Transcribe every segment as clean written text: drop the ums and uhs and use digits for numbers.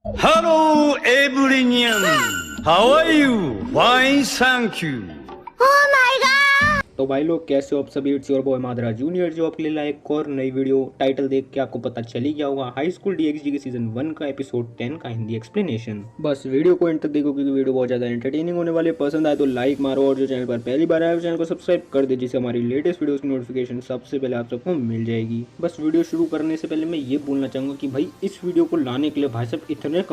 Hello, everyone. How are you? Fine, thank you. Oh my god! तो भाई लोग कैसे हो आप सभी। इट्स योर बॉय माधरा जूनियर जो आपके लिए लाए एक और नई वीडियो। टाइटल देख के आपको पता चल ही गया होगा, हाई स्कूल डीएक्सजी के सीजन 1 का एपिसोड 10 का हिंदी एक्सप्लेनेशन। बस वीडियो को एंड तक देखो क्योंकि वीडियो बहुत ज़्यादा एंटरटेनिंग होने वाली है। पसंद आए तो लाइक मारो और जो चैनल पर पहली बार आए चैनल को सब्सक्राइब कर दे, जिससे हमारी लेटेस्ट वीडियोस की नोटिफिकेशन सबसे पहले आप सबको मिल जाएगी। बस वीडियो शुरू करने से पहले मैं ये बोलना चाहूँगा कि भाई इस वीडियो को लाने के लिए भाई साहब इतने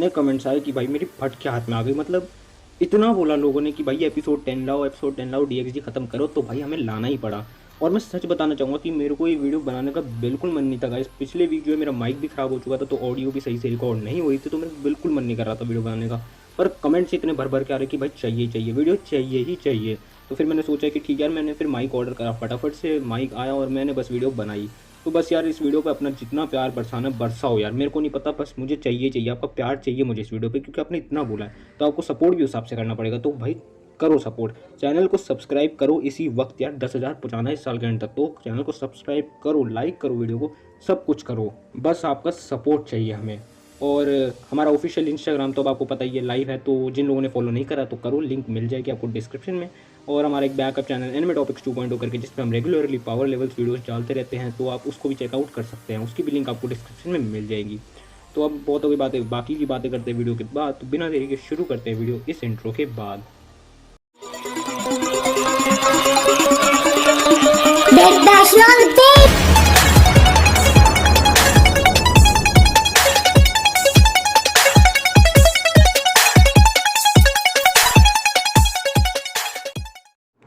कमेंट्स आए कि भाई मेरी फट के हाथ में आ गई। मतलब इतना बोला लोगों ने कि भाई एपिसोड 10 लाओ डीएक्सजी ख़त्म करो, तो भाई हमें लाना ही पड़ा। और मैं सच बताना चाहूँगा कि मेरे को ये वीडियो बनाने का बिल्कुल मन नहीं था गाइस। पिछले वीक जो है मेरा माइक भी ख़राब हो चुका था, तो ऑडियो भी सही से रिकॉर्ड नहीं हुई थी, तो मेरा बिल्कुल मन नहीं कर रहा था वीडियो बनाने का। पर कमेंट्स इतने भर भर के आ रहे कि भाई चाहिए वीडियो चाहिए ही चाहिए। तो फिर मैंने सोचा कि ठीक है यार, मैंने फिर माइक ऑर्डर करा, फटाफट से माइक आया और मैंने बस वीडियो बनाई। तो बस यार इस वीडियो पे अपना जितना प्यार बरसाना बरसाओ यार, मेरे को नहीं पता, बस मुझे चाहिए आपका प्यार चाहिए मुझे इस वीडियो पे, क्योंकि आपने इतना बोला है तो आपको सपोर्ट भी उस हिसाब से करना पड़ेगा। तो भाई करो सपोर्ट, चैनल को सब्सक्राइब करो इसी वक्त यार, 10,000 पहुँचाना है इस साल के एंड तक। तो चैनल को सब्सक्राइब करो, लाइक करो वीडियो को, सब कुछ करो, बस आपका सपोर्ट चाहिए हमें। और हमारा ऑफिशियल इंस्टाग्राम तो अब आपको पता ही है, लाइव है, तो जिन लोगों ने फॉलो नहीं करा तो करो, लिंक मिल जाएगी आपको डिस्क्रिप्शन में। और हमारा एक बैकअप चैनल एनिमे टॉपिक्स 2.0 करके, जिस पर हम रेगुलरली पावर लेवल्स वीडियोस डालते रहते हैं, तो आप उसको भी चेकआउट कर सकते हैं, उसकी भी लिंक आपको डिस्क्रिप्शन में मिल जाएगी। तो अब बहुत हो गई बातें, बाकी की बातें करते हैं वीडियो के बाद। तो बिना देरी के शुरू करते हैं वीडियो इस इंट्रो के बाद। Big Dash on the beat!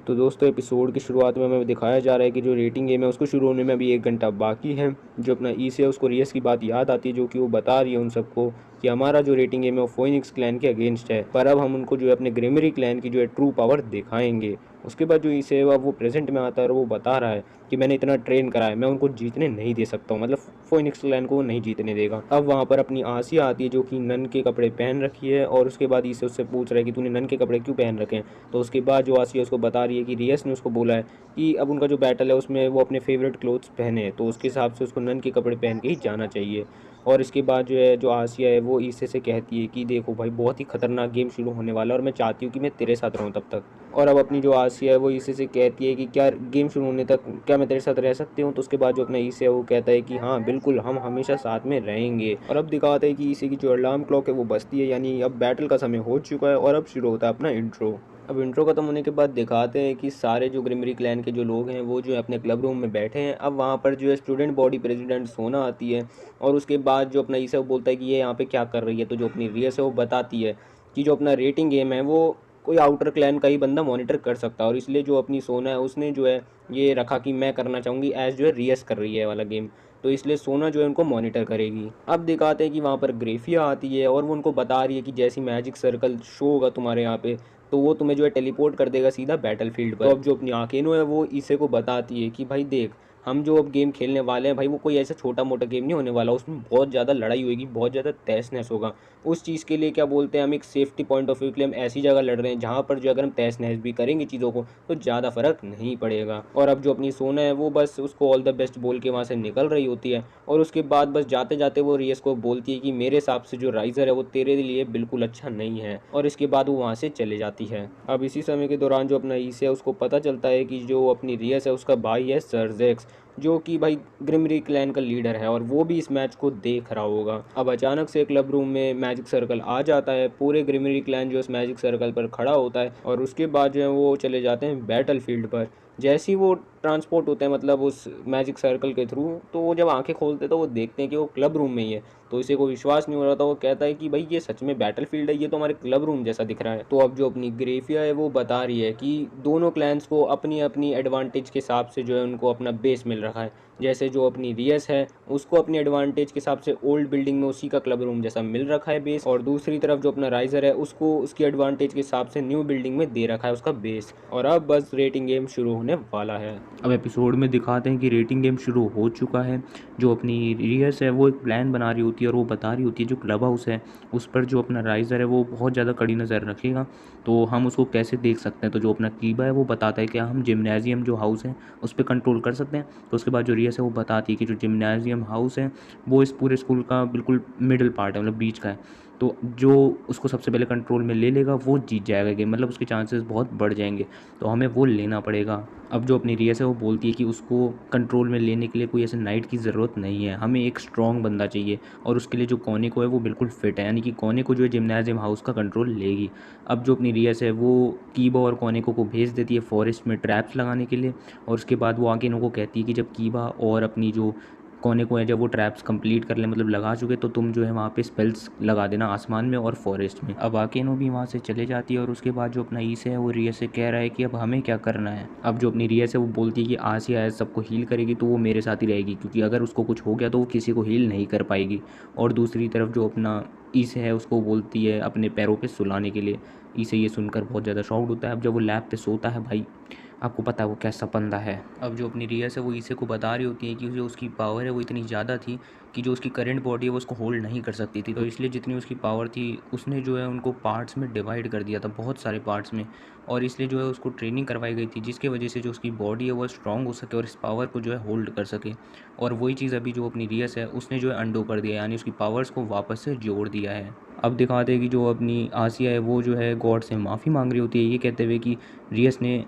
तो दोस्तों एपिसोड की शुरुआत में हमें दिखाया जा रहा है कि जो रेटिंग गेम है उसको शुरू होने में अभी 1 घंटा बाकी है। जो अपना ई से है उसको रियस की बात याद आती है, जो कि वो बता रही है उन सबको कि हमारा जो रेटिंग गेम है वो फोनिक्स क्लैन के अगेंस्ट है, पर अब हम उनको जो है अपने ग्रेमरी क्लैन की जो है ट्रू पावर दिखाएंगे। उसके बाद जो ई से है वो प्रेजेंट में आता है और वो बता रहा है कि मैंने इतना ट्रेन करा है, मैं उनको जीतने नहीं दे सकता हूँ, मतलब फोनिक्स क्लैन को वो नहीं जीतने देगा। अब वहाँ पर अपनी आसिया आती है जो कि नन के कपड़े पहन रखी है, और उसके बाद ई से उससे पूछ रहा है कि तूने नन के कपड़े क्यों पहन रखे हैं। तो उसके बाद जो आसिया उसको बता रही है कि रियस ने उसको बोला है कि अब उनका जो बैटल है उसमें वो अपने फेवरेट क्लोथ्स पहने, तो उसके हिसाब से उसको नन के कपड़े पहन के ही जाना चाहिए। और इसके बाद जो है जो आसिया है वो ईसे से कहती है कि देखो भाई बहुत ही खतरनाक गेम शुरू होने वाला है और मैं चाहती हूँ कि मैं तेरे साथ रहूँ तब तक। और अब अपनी जो आसिया है वो ईसे से कहती है कि क्या गेम शुरू होने तक क्या मैं तेरे साथ रह सकती हूँ। तो उसके बाद जो अपना ईसे है वो कहता है कि हाँ बिल्कुल, हम हमेशा साथ में रहेंगे। और अब दिखाता है कि ईसे की जो अलार्म क्लॉक है वो बजती है, यानी अब बैटल का समय हो चुका है और अब शुरू होता है अपना इंट्रो। अब इंट्रो खत्म होने के बाद दिखाते हैं कि सारे जो ग्रिमरी क्लैन के जो लोग हैं वो जो है अपने क्लब रूम में बैठे हैं। अब वहाँ पर जो है स्टूडेंट बॉडी प्रेसिडेंट सोना आती है, और उसके बाद जो अपना ईसा वो बोलता है कि ये यहाँ पे क्या कर रही है। तो जो अपनी रियस है वो बताती है कि जो अपना रेटिंग गेम है वो कोई आउटर क्लैन का ही बंदा मॉनिटर कर सकता है, और इसलिए जो अपनी सोना है उसने जो है ये रखा कि मैं करना चाहूँगी एज जो है रियस कर रही है वाला गेम, तो इसलिए सोना जो है उनको मॉनिटर करेगी। अब दिखाते हैं कि वहाँ पर ग्रेफिया आती है और वो उनको बता रही है कि जैसी मैजिक सर्कल शो होगा तुम्हारे यहाँ पे, तो वो तुम्हें जो है टेलीपोर्ट कर देगा सीधा बैटलफील्ड पर। तो अब जो अपनी आकेनो है वो इसे को बताती है कि भाई देख, हम जो अब गेम खेलने वाले हैं भाई वो कोई ऐसा छोटा मोटा गेम नहीं होने वाला, उसमें बहुत ज़्यादा लड़ाई होगी, बहुत ज़्यादा तहस नहस होगा। उस चीज़ के लिए क्या बोलते हैं, हम एक सेफ्टी पॉइंट ऑफ व्यू के लिए हम ऐसी जगह लड़ रहे हैं जहाँ पर जो अगर हम तहस नहस भी करेंगे चीज़ों को तो ज़्यादा फर्क नहीं पड़ेगा। और अब जो अपनी सोना है वो बस उसको ऑल द बेस्ट बोल के वहाँ से निकल रही होती है, और उसके बाद बस जाते जाते वो रियस को बोलती है कि मेरे हिसाब से जो राइजर है वो तेरे लिए बिल्कुल अच्छा नहीं है, और इसके बाद वो वहाँ से चले जाती है। अब इसी समय के दौरान जो अपना ईसे है उसको पता चलता है कि जो अपनी रियस है उसका भाई है सर्जेक्स, जो कि भाई ग्रिमरी क्लैन का लीडर है, और वो भी इस मैच को देख रहा होगा। अब अचानक से क्लब रूम में मैजिक सर्कल आ जाता है, पूरे ग्रिमरी क्लैन जो इस मैजिक सर्कल पर खड़ा होता है, और उसके बाद जो है वो चले जाते हैं बैटल फील्ड पर। जैसे ही वो ट्रांसपोर्ट होते हैं मतलब उस मैजिक सर्कल के थ्रू, तो वो जब आंखें खोलते तो वो देखते हैं कि वो क्लब रूम में ही है। तो इसे कोई विश्वास नहीं हो रहा था, वो कहता है कि भाई ये सच में बैटल फील्ड है, ये तो हमारे क्लब रूम जैसा दिख रहा है। तो अब जो अपनी ग्रेफिया है वो बता रही है कि दोनों क्लैंस को अपनी अपनी एडवांटेज के हिसाब से जो है उनको अपना बेस मिल रखा है। जैसे जो अपनी रियस है उसको अपनी एडवांटेज के हिसाब से ओल्ड बिल्डिंग में उसी का क्लब रूम जैसा मिल रखा है बेस, और दूसरी तरफ जो अपना राइजर है उसको उसकी एडवांटेज के हिसाब से न्यू बिल्डिंग में दे रखा है उसका बेस। और अब बस रेटिंग गेम शुरू होने वाला है। अब एपिसोड में दिखाते हैं कि रेटिंग गेम शुरू हो चुका है। जो अपनी रियस है वो एक प्लान बना रही होती है और वो बता रही होती है जो क्लब हाउस है उस पर जो अपना राइज़र है वो बहुत ज़्यादा कड़ी नज़र रखेगा, तो हम उसको कैसे देख सकते हैं। तो जो अपना कीबा है वो बताता है कि हम जिम्नाजियम जो हाउस है उस पर कंट्रोल कर सकते हैं। तो उसके बाद जो रियस है वो बताती है कि जो जिम्नाजियम हाउस है वो इस पूरे स्कूल का बिल्कुल मिडिल पार्ट है, मतलब बीच का है। तो जो उसको सबसे पहले कंट्रोल में ले लेगा वो जीत जाएगा गेम, मतलब उसके चांसेस बहुत बढ़ जाएंगे, तो हमें वो लेना पड़ेगा। अब जो अपनी रियस है वो बोलती है कि उसको कंट्रोल में लेने के लिए कोई ऐसे नाइट की ज़रूरत नहीं है, हमें एक स्ट्रॉन्ग बंदा चाहिए और उसके लिए जो कोनेको है वो बिल्कुल फिट है, यानी कि कोनेको जो है जिम्नाजियम हाउस का कंट्रोल लेगी। अब जो अपनी रियस है वो कीबा और कोनेको को भेज देती है फॉरेस्ट में ट्रैप्स लगाने के लिए, और उसके बाद वो आके इनको कहती है कि जब कीबा और अपनी जो कोनेको है जब वो ट्रैप्स कंप्लीट कर ले, मतलब लगा चुके, तो तुम जो है वहाँ पे स्पेल्स लगा देना आसमान में और फॉरेस्ट में। अब आकेनो भी वहाँ से चले जाती है और उसके बाद जो अपना ईस है वो रिया से कह रहा है कि अब हमें क्या करना है। अब जो अपनी रिया है वो बोलती है कि आसिया है सबको हील करेगी तो वो मेरे साथ ही रहेगी, क्योंकि अगर उसको कुछ हो गया तो वो किसी को हील नहीं कर पाएगी। और दूसरी तरफ जो अपना ईस है उसको बोलती है अपने पैरों पे सुलाने के लिए। ईसे ये सुनकर बहुत ज़्यादा शॉक्ड होता है। अब जब वो लैब पे सोता है, भाई आपको पता है वो कैसा बंदा है। अब जो अपनी रियस है वो ईसे को बता रही होती है कि जो उसकी पावर है वो इतनी ज़्यादा थी कि जो उसकी करंट बॉडी है वो उसको होल्ड नहीं कर सकती थी, तो इसलिए जितनी उसकी पावर थी उसने जो है उनको पार्ट्स में डिवाइड कर दिया था, बहुत सारे पार्ट्स में, और इसलिए जो है उसको ट्रेनिंग करवाई गई थी जिसकी वजह से जो उसकी बॉडी है वो स्ट्रांग हो सके और इस पावर को जो है होल्ड कर सके। और वही चीज़ अभी जो अपनी रियस है उसने जो है अंडो कर दिया, यानी उसकी पावर्स को वापस से जोड़ दिया है। अब दिखाते हैं कि जो अपनी आसिया है वो जो है गॉड से माफ़ी मांग रही होती है, ये कहते हुए कि रियस ने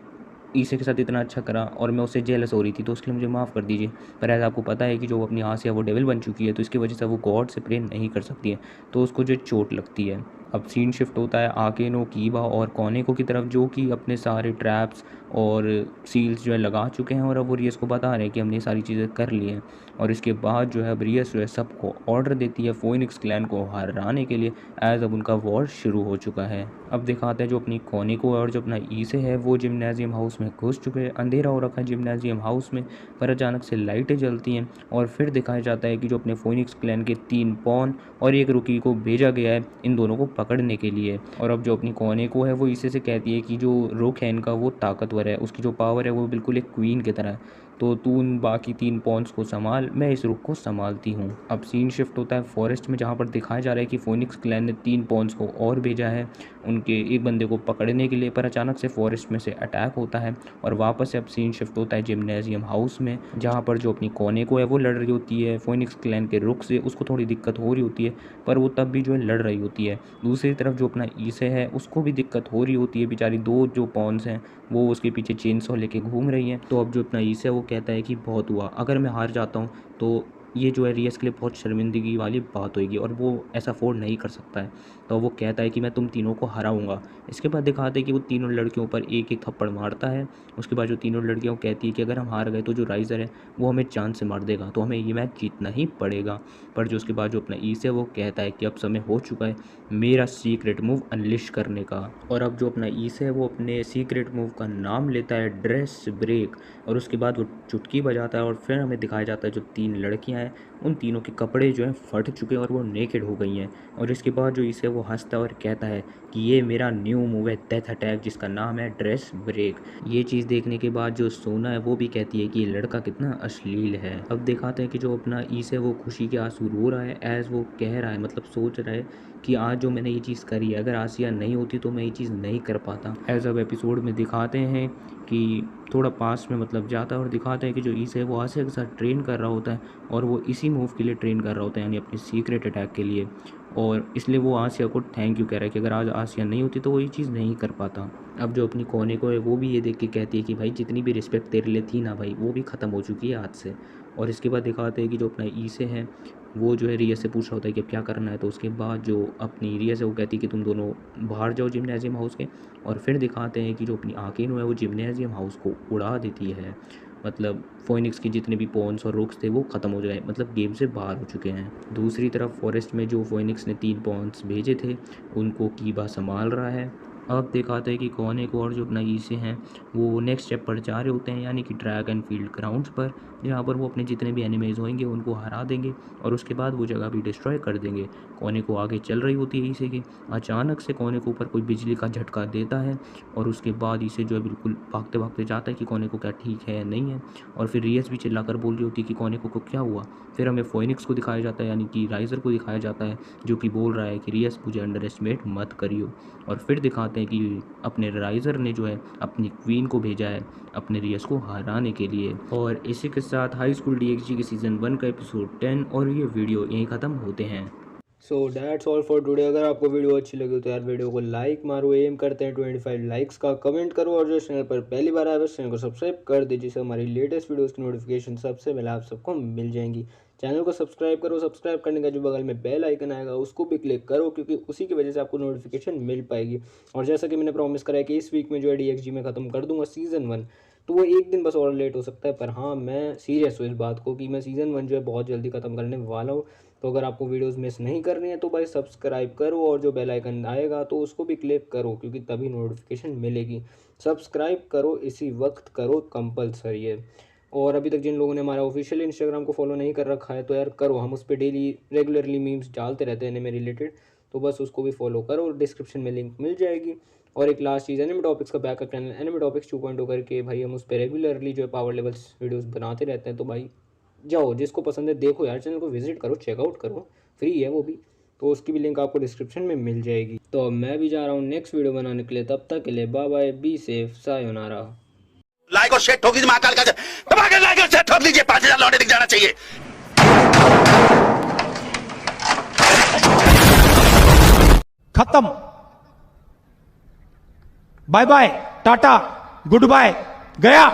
ईसे के साथ इतना अच्छा करा और मैं उससे जेलस हो रही थी, तो उसके लिए मुझे माफ़ कर दीजिए। पर ऐसा आपको पता है कि जो अपनी आसिया वो डेविल बन चुकी है, तो इसकी वजह से वो गॉड से प्रे नहीं कर सकती है, तो उसको जो चोट लगती है। अब सीन शिफ्ट होता है आकेनो, कीबा और कोनेको की तरफ, जो कि अपने सारे ट्रैप्स और सील्स जो है लगा चुके हैं, और अब वो रियस को बता रहे हैं कि हमने सारी चीज़ें कर ली हैं। और इसके बाद जो है अब रियस जो है सबको ऑर्डर देती है फोइनिक्स क्लैन को हराने के लिए, एज अब उनका वॉर शुरू हो चुका है। अब दिखाते हैं जो अपनी कोनेको और जो अपना ईसे है वो जिम्नाजियम हाउस में घुस चुके हैं। अंधेरा हो रखा है जिम्नाजियम हाउस में, पर अचानक से लाइटें जलती हैं और फिर दिखाया जाता है कि जो अपने फोइनिक्स क्लैन के 3 पॉन और एक रुकी को भेजा गया है इन दोनों को पकड़ने के लिए। और अब जो अपनी कोनेको है वो इसे से कहती है कि जो रुक है इनका वो ताकतवर है, उसकी जो पावर है वो बिल्कुल एक क्वीन की तरह है, तो तू उन बाकी 3 पॉन्स को संभाल, मैं इस रुक को संभालती हूँ। अब सीन शिफ्ट होता है फॉरेस्ट में, जहाँ पर दिखाया जा रहा है कि फोनिक्स क्लैन ने 3 पॉन्स को और भेजा है उनके एक बंदे को पकड़ने के लिए, पर अचानक से फॉरेस्ट में से अटैक होता है और वापस से अब सीन शिफ्ट होता है जिम्नेजियम हाउस में, जहाँ पर जो अपनी कोनेको है वो लड़ रही होती है फोनिक्स क्लैन के रुक से। उसको थोड़ी दिक्कत हो रही होती है, पर वो तब भी जो है लड़ रही होती है। दूसरी तरफ जो अपना ईसे है उसको भी दिक्कत हो रही होती है, बेचारी 2 जो पॉन्स हैं वो उसके पीछे चेनसॉ लेके घूम रही हैं। तो अब जो अपना ईसे है वो कहता है कि बहुत हुआ, अगर मैं हार जाता हूँ तो ये जो है रियस के लिए बहुत शर्मिंदगी वाली बात होगी और वो ऐसा अफोर्ड नहीं कर सकता है। तो वो कहता है कि मैं तुम तीनों को हराऊंगा। इसके बाद दिखाते हैं कि वो तीनों लड़कियों पर एक एक थप्पड़ मारता है। उसके बाद जो तीनों लड़कियां कहती है कि अगर हम हार गए तो जो राइज़र है वो हमें जान से मार देगा, तो हमें ये मैच जीतना ही पड़ेगा। पर जो उसके बाद जो अपना ईस है वो कहता है कि अब समय हो चुका है मेरा सीक्रेट मूव अनलिश करने का। और अब जो अपना ईस है वो अपने सीक्रेट मूव का नाम लेता है ड्रेस ब्रेक, और उसके बाद वो चुटकी बजाता है और फिर हमें दिखाया जाता है जो 3 लड़कियां हैं उन तीनों के कपड़े जो हैं फट चुके हैं और वो नेकेड हो गई हैं। और इसके बाद जो इसे वो हंसता है और कहता है कि ये मेरा न्यू मूव है डेथ अटैक, जिसका नाम है ड्रेस ब्रेक। ये चीज़ देखने के बाद जो सोना है वो भी कहती है कि ये लड़का कितना अश्लील है। अब दिखाते हैं कि जो अपना ईस है वो खुशी के आंसू रो रहा है, एज वो कह रहा है, मतलब सोच रहा है कि आज जो मैंने ये चीज़ करी है, अगर आसिया नहीं होती तो मैं ये चीज़ नहीं कर पाता। एज अब एपिसोड में दिखाते हैं कि थोड़ा पास में मतलब जाता है और दिखाते हैं कि जो ईस है वो आसिया के साथ ट्रेन कर रहा होता है और वो इसी मूव के लिए ट्रेन कर रहा होता है, यानी अपने सीक्रेट अटैक के लिए, और इसलिए वो आसिया को थैंक यू कह रहा है कि अगर आज आसिया नहीं होती तो वो ये चीज़ नहीं कर पाता। अब जो अपनी कोनेको है वो भी ये देख के कहती है कि भाई जितनी भी रिस्पेक्ट तेरे लिए थी ना भाई, वो भी ख़त्म हो चुकी है आज से। और इसके बाद दिखाते हैं कि जो अपना ईसे है वो जो है रिया से पूछ रहा होता है कि अब क्या करना है। तो उसके बाद जो अपनी रिया से वो कहती है कि तुम दोनों बाहर जाओ जिम्नेजियम हाउस के, और फिर दिखाते हैं कि जो अपनी आकेनो है वो जिम्नेजियम हाउस को उड़ा देती है, मतलब फोइनिक्स के जितने भी पॉन्स और रुक्स थे वो ख़त्म हो गए, मतलब गेम से बाहर हो चुके हैं। दूसरी तरफ फॉरेस्ट में जो फोइनिक्स ने 3 पॉन्स भेजे थे उनको कीबा संभाल रहा है, अब दिखाते हैं कि कोनेको और जो अपना ईसे हैं वो नेक्स्ट स्टेप पर जा रहे होते हैं, यानी कि ड्रैगन फील्ड ग्राउंड्स पर, जहाँ पर वो अपने जितने भी एनिमीज होंगे उनको हरा देंगे और उसके बाद वो जगह भी डिस्ट्रॉय कर देंगे। कोनेको आगे चल रही होती है ईसे की, अचानक से कोनेको ऊपर कोई बिजली का झटका देता है और उसके बाद ईसे जो है बिल्कुल भागते भागते जाता है कि कोनेको क्या ठीक है या नहीं है, और फिर रियस भी चिल्लाकर बोल रही होती है कि कोनेको को क्या हुआ। फिर हमें फोनिक्स को दिखाया जाता है, यानी कि राइजर को दिखाया जाता है, जो कि बोल रहा है कि रियस मुझे अंडर एस्टिमेट मत करियो। और फिर दिखाते हैं कि अपने राइजर ने जो है अपनी क्वीन को भेजा है अपने रियस को हराने के लिए। और इसी के साथ हाई स्कूल DxD के सीज़न 1 का एपिसोड 10 और ये वीडियो यहीं ख़त्म होते हैं। So that's all for today. अगर आपको वीडियो अच्छी लगी तो यार वीडियो को लाइक मारो, एम करते हैं 25 लाइक्स का, कमेंट करो और जो चैनल पर पहली बार आए उस चैनल को सब्सक्राइब कर दीजिए, जिससे हमारी लेटेस्ट वीडियोस की नोटिफिकेशन सबसे पहले आप सबको मिल जाएंगी। चैनल को सब्सक्राइब करो, सब्सक्राइब करने का जो बगल में बेल आइकन आएगा उसको भी क्लिक करो, क्योंकि उसी की वजह से आपको नोटिफिकेशन मिल पाएगी। और जैसा कि मैंने प्रॉमिस करा है कि इस वीक में जो है DxD में ख़त्म कर दूंगा सीज़न 1, तो वो एक दिन बस और लेट हो सकता है, पर हाँ मैं सीरियस हूँ इस बात को कि मैं सीज़न 1 जो है बहुत जल्दी ख़त्म करने वाला हूँ। तो अगर आपको वीडियोस मिस नहीं करनी है तो भाई सब्सक्राइब करो और जो बेल आइकन आएगा तो उसको भी क्लिक करो, क्योंकि तभी नोटिफिकेशन मिलेगी। सब्सक्राइब करो, इसी वक्त करो, कंपलसरी है। और अभी तक जिन लोगों ने हमारा ऑफिशियल इंस्टाग्राम को फॉलो नहीं कर रखा है तो यार करो, हम उस पर डेली रेगुलरली मीम्स डालते रहते हैं एनिमे रिलेटेड, तो बस उसको भी फॉलो करो, डिस्क्रिप्शन में लिंक मिल जाएगी। और एक लास्ट चीज़, एनिमे टॉपिक्स का बैकअप चैनल एनिमे टॉपिक्स 2.0 करके भाई हम उस पर रेगुलरली जो है पावर लेवल्स वीडियोस बनाते रहते हैं, तो भाई जाओ, जिसको पसंद है देखो यार, चैनल को विजिट करो, चेकआउट करो, फ्री है वो भी, तो उसकी भी लिंक आपको डिस्क्रिप्शन में मिल जाएगी। तो अब मैं भी जा रहा हूँ नेक्स्ट वीडियो बनाने के लिए, तब तक के लिए bye bye, be safe, sayonara. Like और शेयर ठोक दीजिए, महाकाल का दबा के लाइक और शेयर ठोक दीजिए, 5000 लौटे दिख जाना चाहिए। खत्म, bye bye, tata, goodbye, गया।